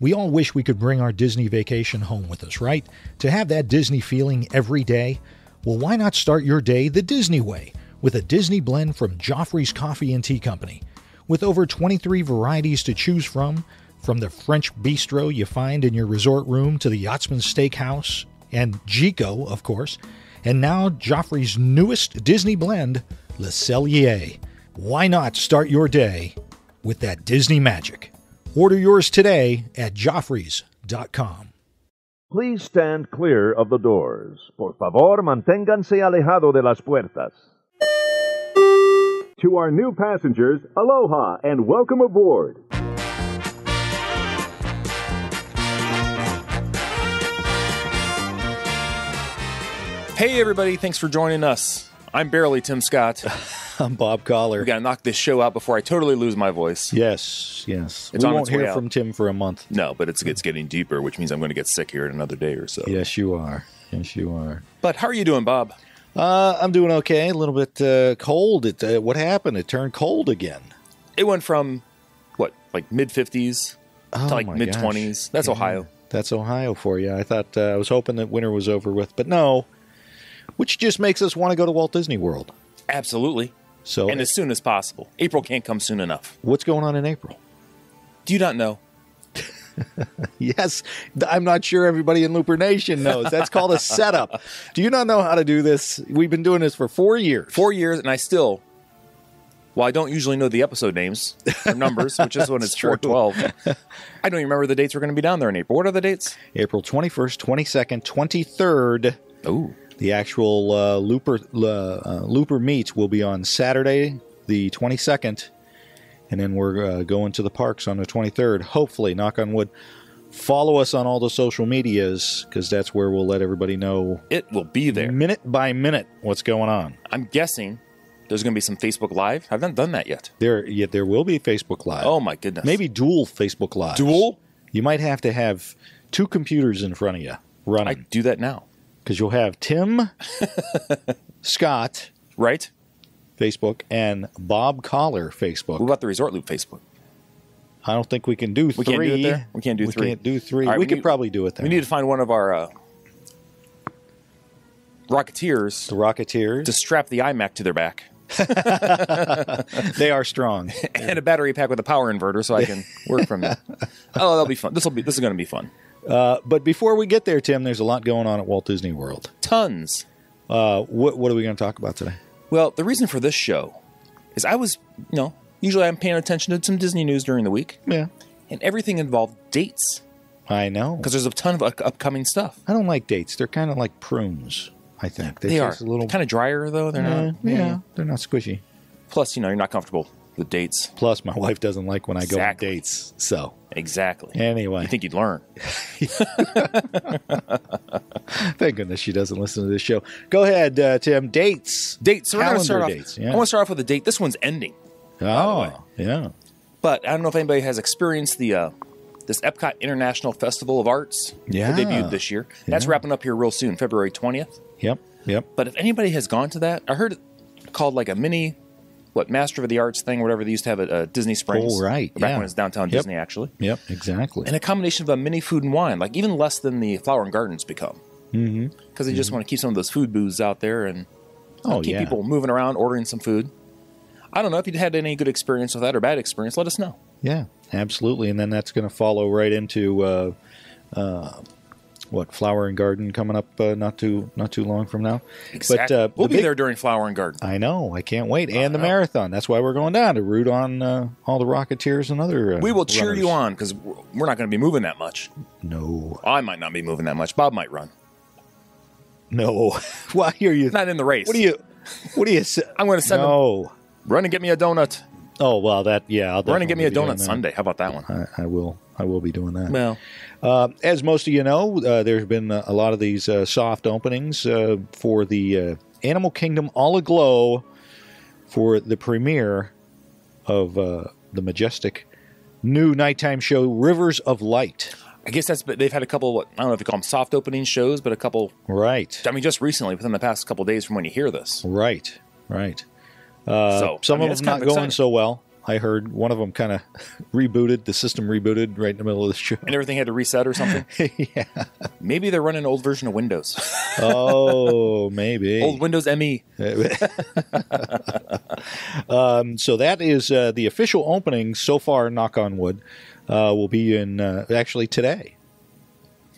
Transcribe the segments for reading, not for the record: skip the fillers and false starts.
We all wish we could bring our Disney vacation home with us, right? To have that Disney feeling every day? Well, why not start your day the Disney way with a Disney blend from Joffrey's Coffee and Tea Company? With over 23 varieties to choose from the French bistro you find in your resort room to the Yachtsman Steakhouse and Gico, of course, and now Joffrey's newest Disney blend, Le Cellier. Why not start your day with that Disney magic? Order yours today at Joffreys.com. Please stand clear of the doors. Por favor, manténganse alejado de las puertas. To our new passengers, aloha and welcome aboard. Hey everybody, thanks for joining us. I'm barely Tim Scott. I'm Bob Collar. We gotta knock this show out before I totally lose my voice. Yes. We won't hear from Tim for a month. No, but it's getting deeper, which means I'm going to get sick here in another day or so. Yes, you are. But how are you doing, Bob? I'm doing okay. A little bit cold. What happened? It turned cold again. It went from, like mid-50s to like my mid-20s. gosh. That's Yeah. Ohio. That's Ohio for you. I thought I was hoping that winter was over with, but no. Which just makes us want to go to Walt Disney World. Absolutely. And as soon as possible. April can't come soon enough. What's going on in April? Do you not know? Yes, I'm not sure everybody in Looper Nation knows. That's called a setup. Do you not know how to do this? We've been doing this for 4 years. 4 years, and I still, I don't usually know the episode names or numbers, which is when it's 412. I don't even remember the dates we're going to be down there in April. What are the dates? April 21st, 22nd, 23rd. Ooh. The actual Looper meet will be on Saturday, the 22nd, and then we're going to the parks on the 23rd. Hopefully, knock on wood. Follow us on all the social medias, because that's where we'll let everybody know. It will be there. Minute by minute what's going on. I'm guessing there's going to be some Facebook Live. I haven't done that yet. There will be Facebook Live. Oh, my goodness. Maybe dual Facebook Lives. Dual? You might have to have two computers in front of you running. I do that now. Because you'll have Tim Scott, right, Facebook, and Bob Collar, Facebook. What about the Resort Loop Facebook? I don't think we can do three. We can't do it there? We can't do three? We can't do three. Right, we could probably do it there. We need to find one of our Rocketeers. The Rocketeers. To strap the iMac to their back. They are strong. And a battery pack with a power inverter so I can work from it. Oh, that'll be fun. This is going to be fun. But before we get there, Tim, there's a lot going on at Walt Disney World. Tons. What are we going to talk about today? Well, the reason for this show is I was, usually I'm paying attention to some Disney news during the week. Yeah. And everything involved dates. I know. Because there's a ton of upcoming stuff. I don't like dates. They're kind of like prunes, I think. They are. Kind of drier, though. They're not. Yeah, they're not squishy. Plus, you're not comfortable with dates. Plus, my wife doesn't like when I go on dates. So. Exactly. Anyway. You think you'd learn. Thank goodness she doesn't listen to this show. Go ahead, Tim. Dates. Dates. So we're going to start off. Dates. Yeah. I want to start off with a date. This one's ending. Oh, yeah. But I don't know if anybody has experienced the this Epcot International Festival of Arts. Yeah. That debuted this year. That's wrapping up here real soon, February 20th. Yep. But if anybody has gone to that, I heard it called like a mini, Master of the Arts thing, whatever they used to have at Disney Springs. Oh, right. Back when it was downtown Disney, actually. Yep, exactly. And a combination of a mini food and wine, like even less than the Flower and Gardens become. Mm-hmm. Because they just want to keep some of those food booths out there and keep people moving around, ordering some food. I don't know if you had any good experience with that or bad experience. Let us know. Yeah, absolutely. And then that's going to follow right into Flower and Garden coming up not too long from now. Exactly. But we'll be there during Flower and Garden. I know. I can't wait. And the marathon. That's why we're going down to root on all the Rocketeers and other. We will cheer you on because we're not going to be moving that much. No, I might not be moving that much. Bob might run. No, why are you not in the race? What do you say? I'm going to send him. Run and get me a donut. Oh, well, I'll run and get me a donut Sunday. How about that one? I will be doing that. Well, as most of you know, there's been a lot of these soft openings for the Animal Kingdom All Aglow for the premiere of the majestic new nighttime show, Rivers of Light. I guess they've had a couple, I don't know if you call them soft opening shows, but a couple. Right. I mean, just recently, within the past couple days from when you hear this. Right. Some of them not going so well. I heard one of them kind of rebooted. The system rebooted right in the middle of the show. And everything had to reset or something? Yeah. Maybe they're running an old version of Windows. Oh, maybe. Old Windows ME. So that is the official opening so far, knock on wood, will be in actually today.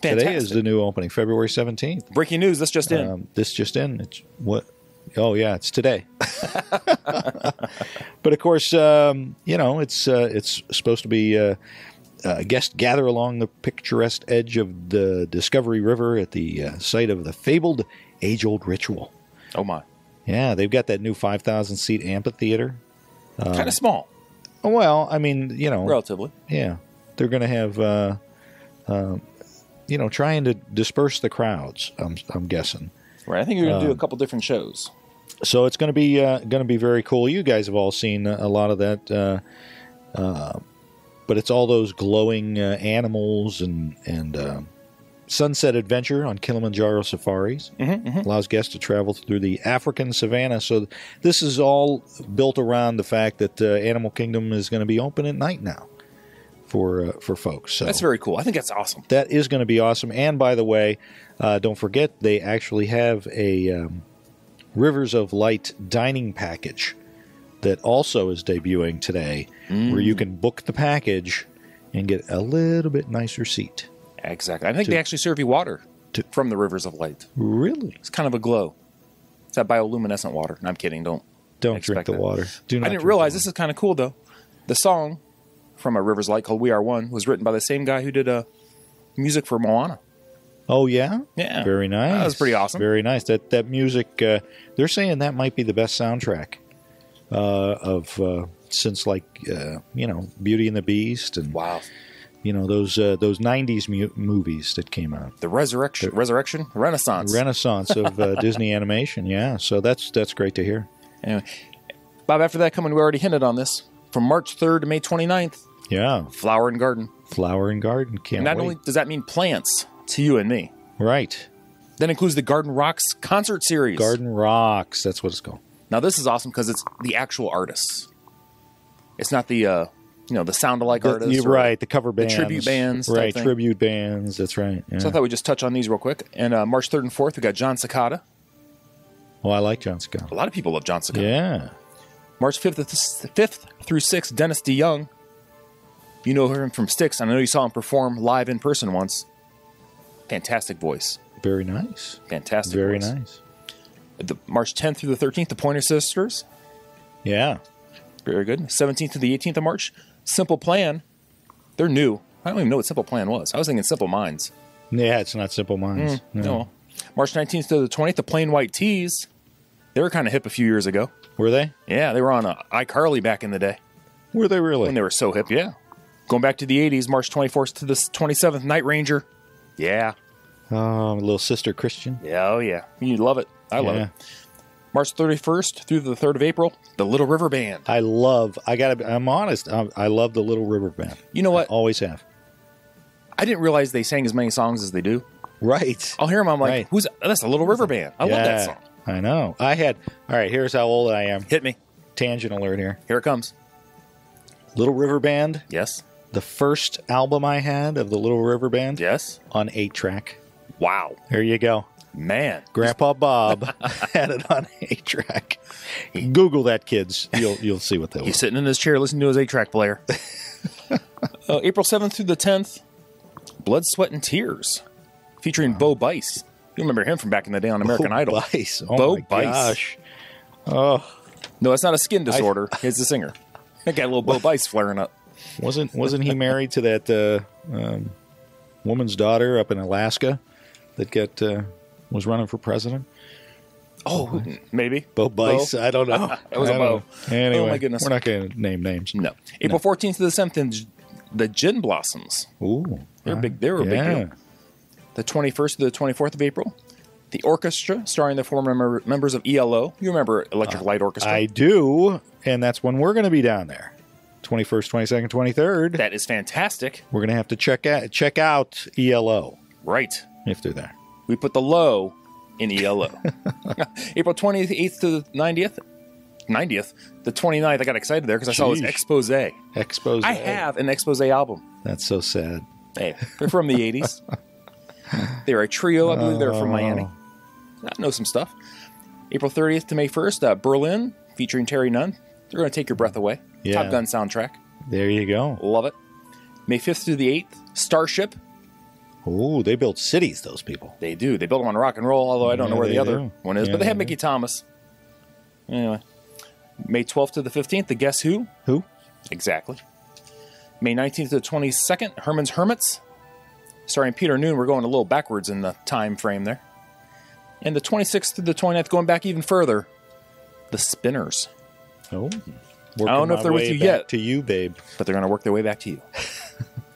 Fantastic. Today is the new opening, February 17th. Breaking news, this just in. This just in. It's what? Oh, yeah, it's today. But, of course, it's supposed to be guests gather along the picturesque edge of the Discovery River at the site of the fabled age-old ritual. Oh, my. Yeah, they've got that new 5,000-seat amphitheater. Kind of small. Well, I mean, relatively. Yeah. They're going to have, trying to disperse the crowds, I'm guessing. Right. I think you're going to do a couple different shows. So it's going to be very cool. You guys have all seen a lot of that, but it's all those glowing animals and sunset adventure on Kilimanjaro Safaris. Allows guests to travel through the African savanna. So this is all built around the fact that Animal Kingdom is going to be open at night now for folks. So that's very cool. I think that's awesome. That is going to be awesome. And by the way, don't forget they actually have a Rivers of Light dining package that also is debuting today, where you can book the package and get a little bit nicer seat. Exactly. I think they actually serve you water from the Rivers of Light. Really? It's kind of a glow. It's that bioluminescent water. No, I'm kidding. Don't drink the water. Do not. I didn't realize this is kind of cool, though. The song from a Rivers of Light called We Are One was written by the same guy who did music for Moana. Oh, yeah? Yeah. Very nice. That was pretty awesome. Very nice. That music, they're saying that might be the best soundtrack since Beauty and the Beast and wow. Those 90s movies that came out. The Resurrection, Renaissance of Disney animation. Yeah, so that's great to hear. Anyway, Bob, after that coming, we already hinted on this. From March 3rd to May 29th. Yeah. Flower and Garden. Flower and Garden. Can't Not wait. only does that mean plants to you and me. Right. That includes the Garden Rocks concert series. Garden Rocks. That's what it's called. Now, this is awesome because it's the actual artists. It's not the the sound-alike artists. You're right, the cover bands. The tribute bands. Right, tribute bands. That's right. Yeah. So I thought we'd just touch on these real quick. And March 3rd and 4th, we got John Cicada. Oh, I like John Cicada. A lot of people love John Cicada. Yeah. March 5th through 6th, Dennis DeYoung. You know him from Styx. I know you saw him perform live in person once. Fantastic voice. Very nice. Fantastic Very voice. nice. March 10th through the 13th, the Pointer Sisters. Yeah. Very good. 17th to the 18th of March, Simple Plan. They're new. I don't even know what Simple Plan was. I was thinking Simple Minds. Yeah, it's not Simple Minds. No. March 19th to the 20th, the Plain White Tees. They were kind of hip a few years ago. Were they? Yeah, they were on iCarly back in the day. Were they really? When they were so hip, yeah. Going back to the 80s, March 24th to the 27th, Night Ranger. Yeah. Oh, Little Sister Christian. Yeah, oh yeah. You love it. I love it. March 31st through the 3rd of April, the Little River Band. I'm honest, I love the Little River Band. You know what? I always have. I didn't realize they sang as many songs as they do. Right. I'll hear them, I'm like, that's the Little River Band. I love that song. I know. All right, here's how old I am. Hit me. Tangent alert here. Here it comes. Little River Band. Yes. The first album I had of the Little River Band. Yes. On 8-track. Wow. There you go. Man. Grandpa Bob had it on 8-track. Google that, kids. You'll see what that was. He's sitting in his chair listening to his 8-track player. April 7th through the 10th, Blood, Sweat, and Tears, featuring Bo Bice. You remember him from back in the day on American Idol. Bice. Oh Bo my Bice. Gosh. Oh. No, that's not a skin disorder. He's the singer. That got a little Bo Bice flaring up. Wasn't he married to that woman's daughter up in Alaska that was running for president? Oh, maybe. Bo Bice? I don't know. It was a Bo. Anyway, oh, my goodness. We're not going to name names. No. April 14th to the 7th, the Gin Blossoms. Ooh. They were big. They were a big deal. The 21st to the 24th of April, the orchestra, starring the former members of ELO. You remember Electric Light Orchestra? I do, and that's when we're going to be down there. 21st, 22nd, 23rd. That is fantastic. We're going to have to check out ELO. Right. If they're there. We put the low in ELO. April 28th to the 90th, 90th. The 29th, I got excited there because I saw it was Expose. Expose. I have an Expose album. That's so sad. Hey, they're from the 80s. They were a trio, I believe. They were from Miami. I know some stuff. April 30th to May 1st, Berlin, featuring Terry Nunn. They're going to take your breath away. Yeah. Top Gun soundtrack. There you go. Love it. May 5th through the 8th, Starship. Oh, they build cities, those people. They do. They build them on rock and roll, although I don't know where the other one is. Yeah, but they have Mickey Thomas. Anyway. May 12th to the 15th, the Guess Who. Who? Exactly. May 19th to the 22nd, Herman's Hermits. Starring Peter Noon. We're going a little backwards in the time frame there. And the 26th to the 29th, going back even further, the Spinners. Oh. I don't know if they're with you yet. To you, babe. But they're going to work their way back to you.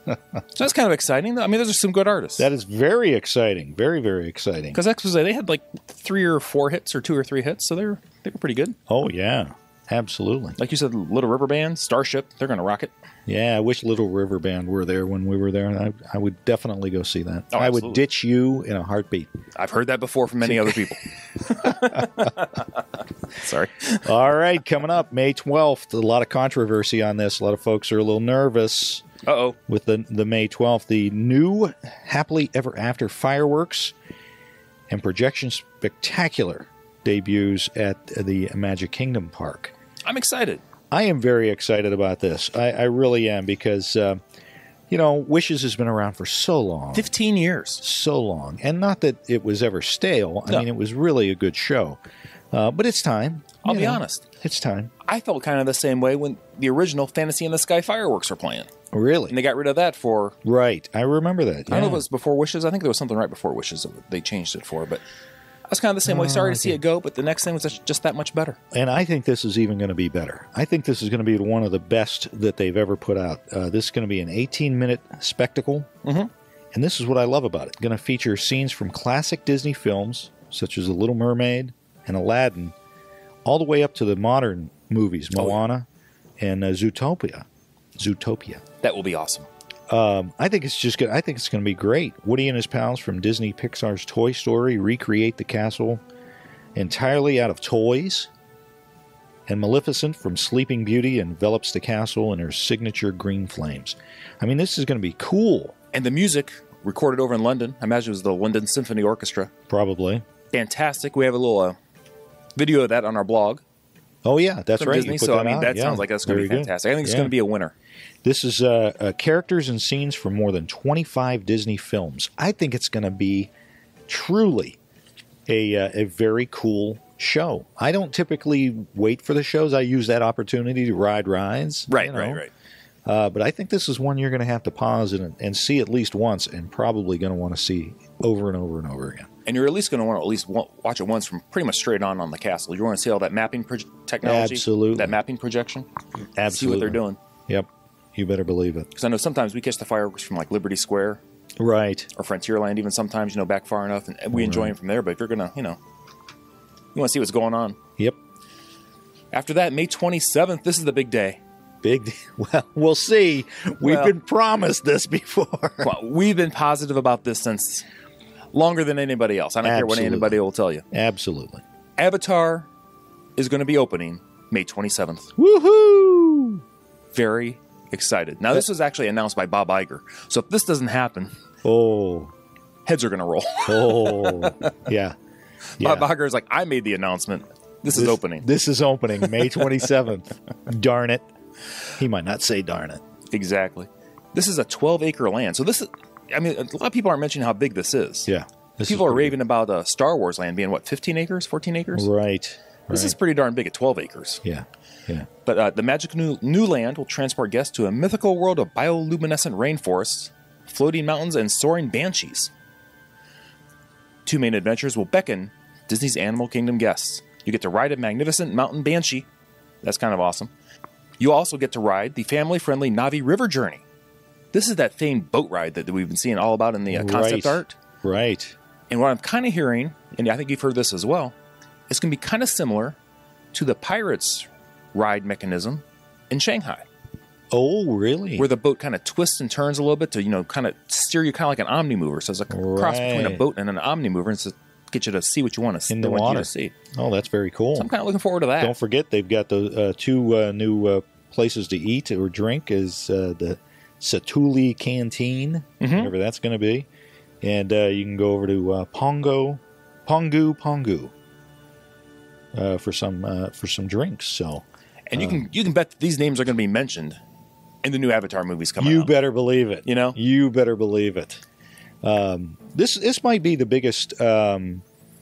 So that's kind of exciting. I mean, those are some good artists. That is very exciting. Very, very exciting. Because Expose, they had like 3 or 4 hits or 2 or 3 hits, so they were pretty good. Oh, yeah. Absolutely. Like you said, Little River Band, Starship, they're going to rock it. Yeah, I wish Little River Band were there when we were there. I would definitely go see that. Oh, I would ditch you in a heartbeat. I've heard that before from many other people. Sorry. All right, coming up, May 12th. A lot of controversy on this. A lot of folks are a little nervous. Uh-oh. With the May 12th, the new Happily Ever After fireworks and projection spectacular debuts at the Magic Kingdom Park. I'm excited. I am very excited about this. I really am because, Wishes has been around for so long. 15 years. So long. And not that it was ever stale. I mean, it was really a good show. But it's time. I'll be honest. It's time. I felt kind of the same way when the original Fantasy in the Sky fireworks were playing. Really? And they got rid of that for... Right. I remember that. Yeah. I don't know if it was before Wishes. I think there was something right before Wishes that they changed it for. But I was kind of the same way. Sorry to see it go, but the next thing was just that much better. And I think this is even going to be better. I think this is going to be one of the best that they've ever put out. This is going to be an 18-minute spectacle. Mm-hmm. And this is what I love about it. It's going to feature scenes from classic Disney films, such as The Little Mermaid and Aladdin, all the way up to the modern movies, Moana and Zootopia. That will be awesome. I think it's just good. I think it's going to be great. Woody and his pals from Disney Pixar's Toy Story recreate the castle entirely out of toys. And Maleficent from Sleeping Beauty envelops the castle in her signature green flames. I mean, this is going to be cool. And the music, recorded over in London. I imagine it was the London Symphony Orchestra. Probably. Fantastic. We have a little video of that on our blog. Oh, yeah, that's right. Disney, so, I mean, that sounds like that's going to be fantastic. I think it's going to be a winner. This is characters and scenes from more than 25 Disney films. I think it's going to be truly a very cool show. I don't typically wait for the shows. I use that opportunity to ride rides. Right. But I think this is one you're going to have to pause and see at least once, and probably going to want to see over and over and over again. And you're at least going to want to at least watch it once from pretty much straight on the castle. You want to see all that mapping technology? Absolutely. That mapping projection? Absolutely. See what they're doing. Yep. You better believe it. Because I know sometimes we catch the fireworks from like Liberty Square. Right. Or Frontierland even sometimes, back far enough. And we enjoy them from there. But if you're going to, you want to see what's going on. Yep. After that, May 27th, this is the big day. Well, we'll see. We've been promised this before. Well, we've been positive about this since longer than anybody else. I don't care what anybody will tell you. Absolutely. Avatar is going to be opening May 27th. Woohoo! Very excited. Now, this was actually announced by Bob Iger. So if this doesn't happen, heads are going to roll. Yeah. Bob Iger is like, I made the announcement. This is opening. This is opening May 27th. Darn it. He might not say darn it. Exactly. This is a 12-acre land. So this is, I mean, a lot of people aren't mentioning how big this is. Yeah. People are raving about Star Wars land being, 15 acres, 14 acres? Right. This is pretty darn big at 12 acres. Yeah. But the magic new land will transport guests to a mythical world of bioluminescent rainforests, floating mountains, and soaring banshees. 2 main adventures will beckon Disney's Animal Kingdom guests. You get to ride a magnificent mountain banshee. That's kind of awesome. You also get to ride the family-friendly Navi River Journey. This is that famed boat ride that we've been seeing all about in the concept art. Right. And what I'm kind of hearing, and I think you've heard this as well, it's going to be kind of similar to the Pirates ride mechanism in Shanghai. Oh, really? Where the boat kind of twists and turns a little bit to, kind of steer you kind of like an omnimover. So it's like a cross between a boat and an omnimover. It's get you to see what you want to see. In the water. See. Oh, that's very cool. So I'm kind of looking forward to that. Don't forget, they've got the two new places to eat or drink is the Satuli Canteen, whatever that's going to be. And you can go over to Pongu for some drinks. So, and you can bet that these names are going to be mentioned in the new Avatar movies coming out. You better believe it. You know? You better believe it. This might be the biggest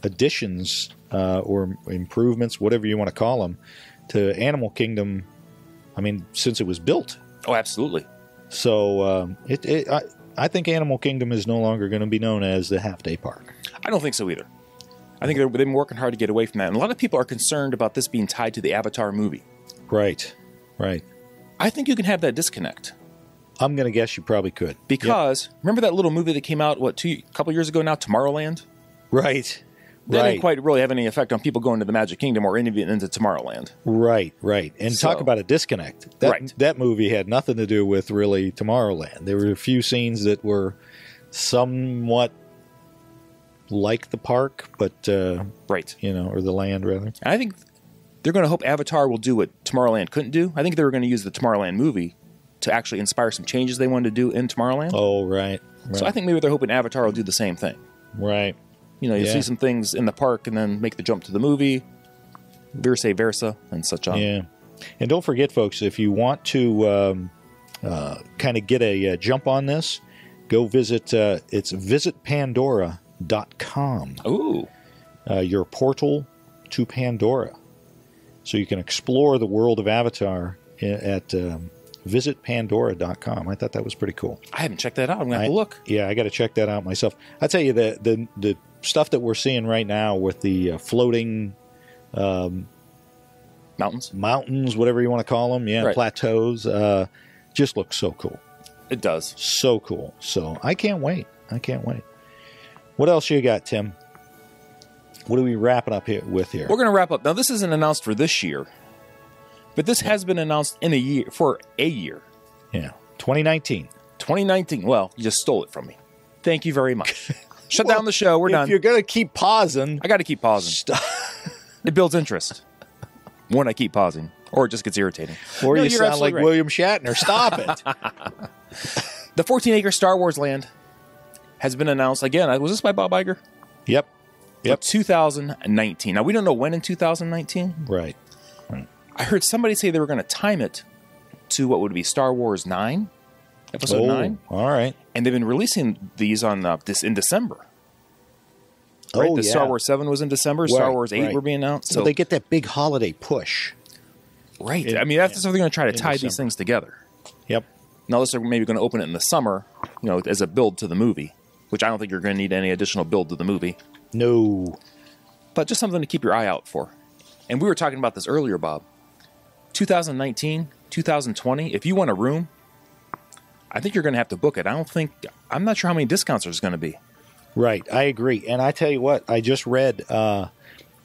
additions or improvements, whatever you want to call them, to Animal Kingdom, I mean, since it was built. Oh, absolutely. So I think Animal Kingdom is no longer going to be known as the half-day park. I don't think so either. I think they've been working hard to get away from that. And a lot of people are concerned about this being tied to the Avatar movie. Right. I think you can have that disconnect. I'm going to guess you probably could. Because, remember that little movie that came out, a couple years ago now, Tomorrowland? Right. That didn't quite really have any effect on people going to the Magic Kingdom or into Tomorrowland. Right. And talk about a disconnect. That movie had nothing to do with really Tomorrowland. There were a few scenes that were somewhat like the park, but or the land rather. And I think they're going to hope Avatar will do what Tomorrowland couldn't do. I think they were going to use the Tomorrowland movie to actually inspire some changes they wanted to do in Tomorrowland. Oh, right. So I think maybe they're hoping Avatar will do the same thing. Right. You see some things in the park and then make the jump to the movie, vice versa, and such on. Yeah. And don't forget, folks, if you want to kind of get a jump on this, go visit, it's visitpandora.com. Ooh. Your portal to Pandora. So you can explore the world of Avatar at visitpandora.com. I thought that was pretty cool. I haven't checked that out. I'm going to have to look. Yeah, I got to check that out myself. I tell you, the stuff that we're seeing right now with the floating mountains, whatever you want to call them, plateaus, just looks so cool. It does. So cool. So I can't wait. What else you got, Tim? What are we wrapping up with here? We're going to wrap up. Now, this isn't announced for this year, but this has been announced for a year. Yeah. 2019. 2019. Well, you just stole it from me. Thank you very much. Shut down the show. We're done. If you're going to keep pausing. I got to keep pausing. It builds interest when I keep pausing, or it just gets irritating. Or you sound like William Shatner. Stop it. The 14-acre Star Wars land has been announced. Again, was this by Bob Iger? Yep. 2019. Now, we don't know when in 2019. Right. I heard somebody say they were going to time it to what would be Star Wars 9, Episode 9. All right. And they've been releasing these on in December. Right? Oh, Star Wars 7 was in December. Star Wars 8 were being announced. So they get that big holiday push. Right. I mean, that's how they're going to try to tie these things together. Yep. Now, unless they're maybe going to open it in the summer, as a build to the movie, which I don't think you're going to need any additional build to the movie. No. But just something to keep your eye out for. And we were talking about this earlier, Bob. 2019, 2020, if you want a room, I think you're going to have to book it. I'm not sure how many discounts there's going to be. Right. I agree. And I tell you what, I just read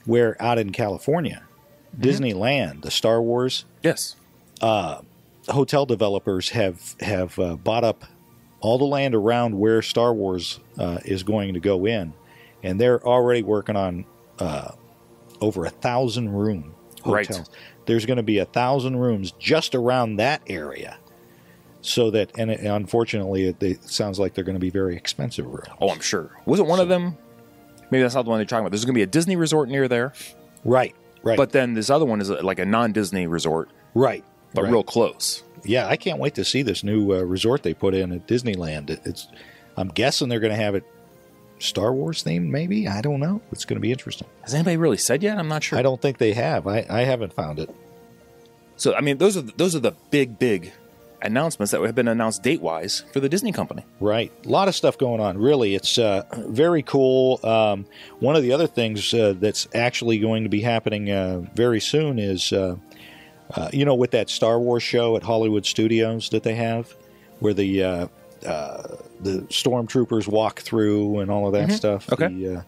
where out in California, Disneyland, the Star Wars. Yes. Hotel developers have bought up all the land around where Star Wars is going to go in. And they're already working on over 1,000 room hotels. Right. There's going to be 1,000 rooms just around that area. So that, and unfortunately, it sounds like they're going to be very expensive rooms. Oh, I'm sure. Wasn't one of them? Maybe that's not the one they're talking about. There's going to be a Disney resort near there. Right. But then this other one is like a non-Disney resort. Right. But real close. Yeah, I can't wait to see this new resort they put in at Disneyland. I'm guessing they're going to have it Star Wars themed, maybe? I don't know. It's going to be interesting. Has anybody really said yet? I'm not sure. I don't think they have. I haven't found it. So, I mean, those are the big announcements that have been announced date-wise for the Disney company. Right. A lot of stuff going on. Really, it's very cool. One of the other things that's actually going to be happening very soon is, with that Star Wars show at Hollywood Studios that they have, where the stormtroopers walk through and all of that stuff. Okay.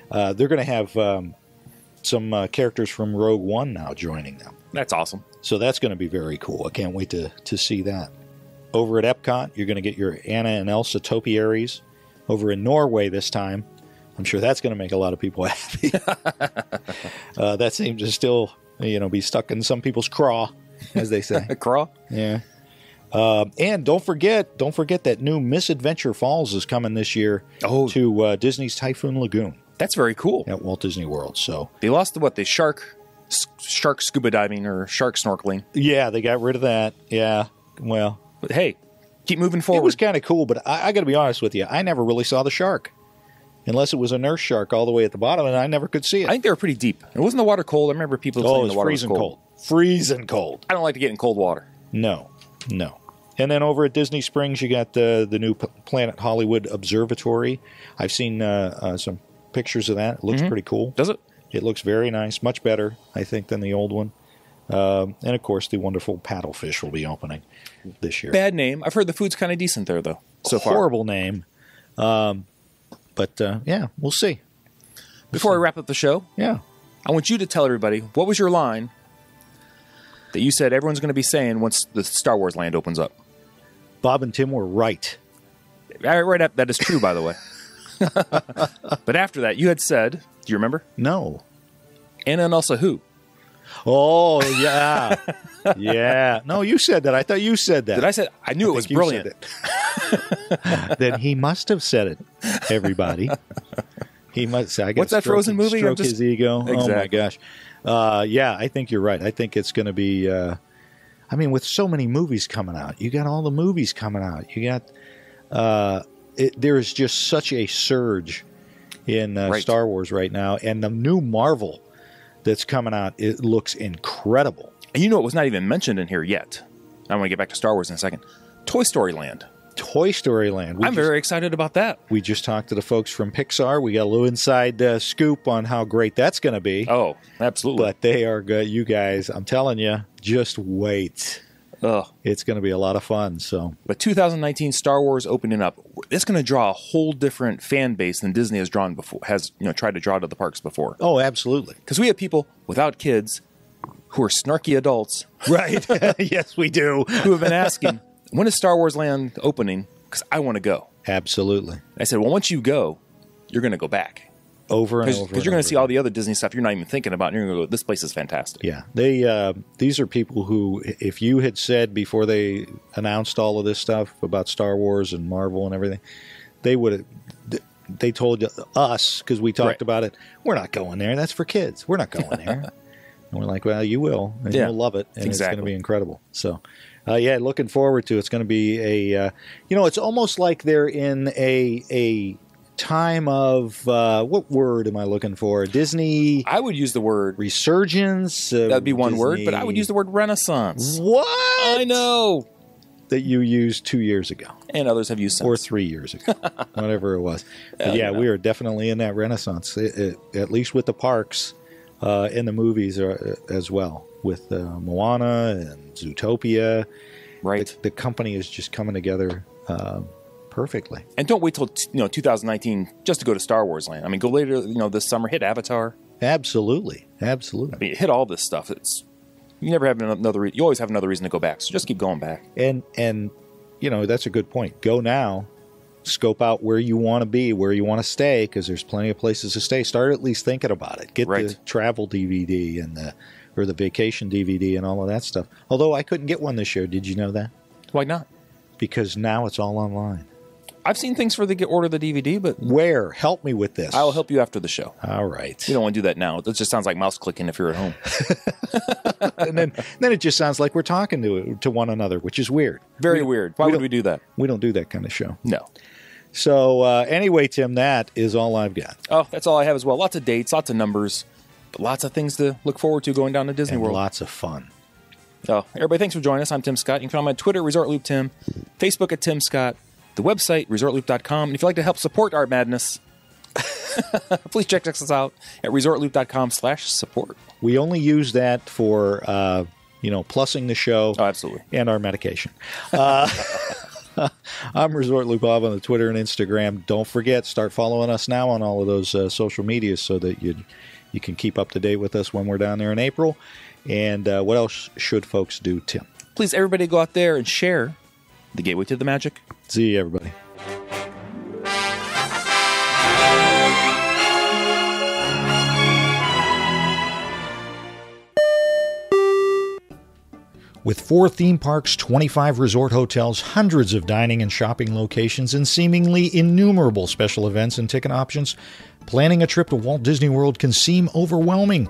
They're going to have some characters from Rogue One now joining them. That's awesome. So that's going to be very cool. I can't wait to see that. Over at Epcot, you're going to get your Anna and Elsa topiaries. Over in Norway this time, I'm sure that's going to make a lot of people happy. That seems to still, be stuck in some people's craw, as they say. Craw? Yeah. And don't forget that new Misadventure Falls is coming this year to Disney's Typhoon Lagoon. That's very cool. At Walt Disney World. So they lost the shark scuba diving or shark snorkeling. Yeah, they got rid of that. Yeah. Well, but hey, keep moving forward. It was kind of cool, but I got to be honest with you. I never really saw the shark. Unless it was a nurse shark all the way at the bottom, and I never could see it. I think they were pretty deep. It wasn't the water cold. I remember people saying the water was cold. Freezing cold. I don't like to get in cold water. No. And then over at Disney Springs, you got the new Planet Hollywood Observatory. I've seen some pictures of that. It looks pretty cool. Does it? It looks very nice. Much better, I think, than the old one. And, of course, the wonderful paddlefish will be opening this year. Bad name. I've heard the food's kind of decent there, though, so far. Horrible name. But, yeah, we'll see. Before I wrap up the show, I want you to tell everybody, what was your line that you said everyone's going to be saying once the Star Wars land opens up? Bob and Tim were right. Right up. That is true, by the way. But after that, you had said, do you remember? No. Anna and Elsa who? Oh, yeah. Yeah. No, you said that. I thought you said that. Did I say? I knew it was brilliant. Then he must have said it, everybody. He must. What's that Frozen movie? Stroke his ego. Exactly. Oh, my gosh. Yeah, I think you're right. I think it's going to be... with so many movies coming out. You got all the movies coming out. You got... there is just such a surge in Star Wars right now. And the new Marvel that's coming out, it looks incredible. And it was not even mentioned in here yet. I want to get back to Star Wars in a second. Toy Story Land. Toy Story Land. I'm very excited about that. We just talked to the folks from Pixar. We got a little inside scoop on how great that's going to be. Oh, absolutely. But they are good. You guys, I'm telling you, just wait. It's going to be a lot of fun. But 2019 Star Wars opening up, it's going to draw a whole different fan base than Disney has drawn before. Has tried to draw to the parks before. Oh, absolutely. Because we have people without kids who are snarky adults, right? Yes, we do. Who have been asking, when is Star Wars Land opening? Because I want to go. Absolutely. I said, well, once you go, you're going to go back. Over and over. Because you're going to see all the other Disney stuff you're not even thinking about. And you're going to go, this place is fantastic. Yeah. These are people who, if you had said before they announced all of this stuff about Star Wars and Marvel and everything, they told us, because we talked about it, we're not going there. That's for kids. We're not going there. And we're like, well, you will. And you'll love it. And it's going to be incredible. So, looking forward to it. It's going to be it's almost like they're in a time of what word am I looking for? Disney. I would use the word resurgence. That'd be one word, but I would use the word renaissance. What? I know. That you used 2 years ago. And others have used since. Or 3 years ago. Whatever it was. But we are definitely in that renaissance, at least with the parks and the movies as well. With Moana and Zootopia. Right. The company is just coming together perfectly. And don't wait till 2019 just to go to Star Wars Land. I mean, go later, this summer, hit Avatar. Absolutely. I mean, hit all this stuff. You never have another. You always have another reason to go back. So just keep going back. And that's a good point. Go now. Scope out where you want to be, where you want to stay, because there's plenty of places to stay. Start at least thinking about it. Get the travel DVD and the vacation DVD and all of that stuff. Although I couldn't get one this year. Did you know that? Why not? Because now it's all online. I've seen things for order the DVD, but... Where? Help me with this. I'll help you after the show. All right. You don't want to do that now. It just sounds like mouse clicking if you're at home. And then it just sounds like we're talking to one another, which is weird. Very weird. Why would we do that? We don't do that kind of show. No. So anyway, Tim, that is all I've got. Oh, that's all I have as well. Lots of dates, lots of numbers, but lots of things to look forward to going down to Disney World. Lots of fun. Oh, everybody, thanks for joining us. I'm Tim Scott. You can find me on Twitter, ResortLoopTim, Facebook at Tim Scott, the website, ResortLoop.com. And if you'd like to help support our madness, please check us out at ResortLoop.com/support. We only use that for, plussing the show. Oh, absolutely. And our medication. I'm Resort Loop Bob on the Twitter and Instagram. Don't forget, start following us now on all of those social medias so that you can keep up to date with us when we're down there in April. And what else should folks do, Tim? Please, everybody go out there and share the gateway to the magic. See you, everybody. With 4 theme parks, 25 resort hotels, hundreds of dining and shopping locations, and seemingly innumerable special events and ticket options, planning a trip to Walt Disney World can seem overwhelming.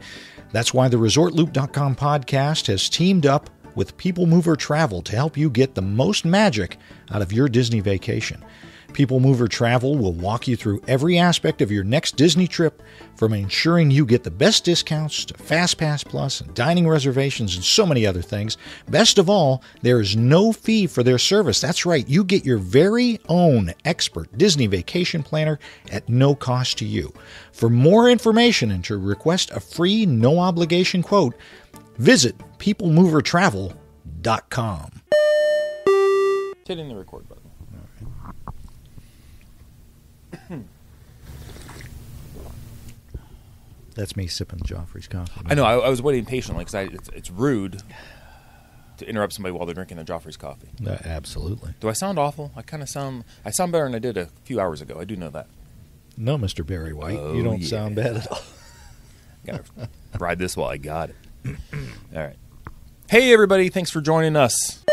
That's why the ResortLoop.com podcast has teamed up with People Mover Travel to help you get the most magic out of your Disney vacation. People Mover Travel will walk you through every aspect of your next Disney trip, from ensuring you get the best discounts to FastPass Plus and dining reservations and so many other things. Best of all, there is no fee for their service. That's right, you get your very own expert Disney vacation planner at no cost to you. For more information and to request a free, no-obligation quote, visit peoplemovertravel.com. Hitting the record button. That's me sipping Joffrey's coffee. I know. I was waiting patiently because it's rude to interrupt somebody while they're drinking their Joffrey's coffee. Absolutely. Do I sound awful? I sound better than I did a few hours ago. I do know that. No, Mr. Barry White, you don't sound bad at all. Gotta ride this while I got it. All right. Hey, everybody. Thanks for joining us.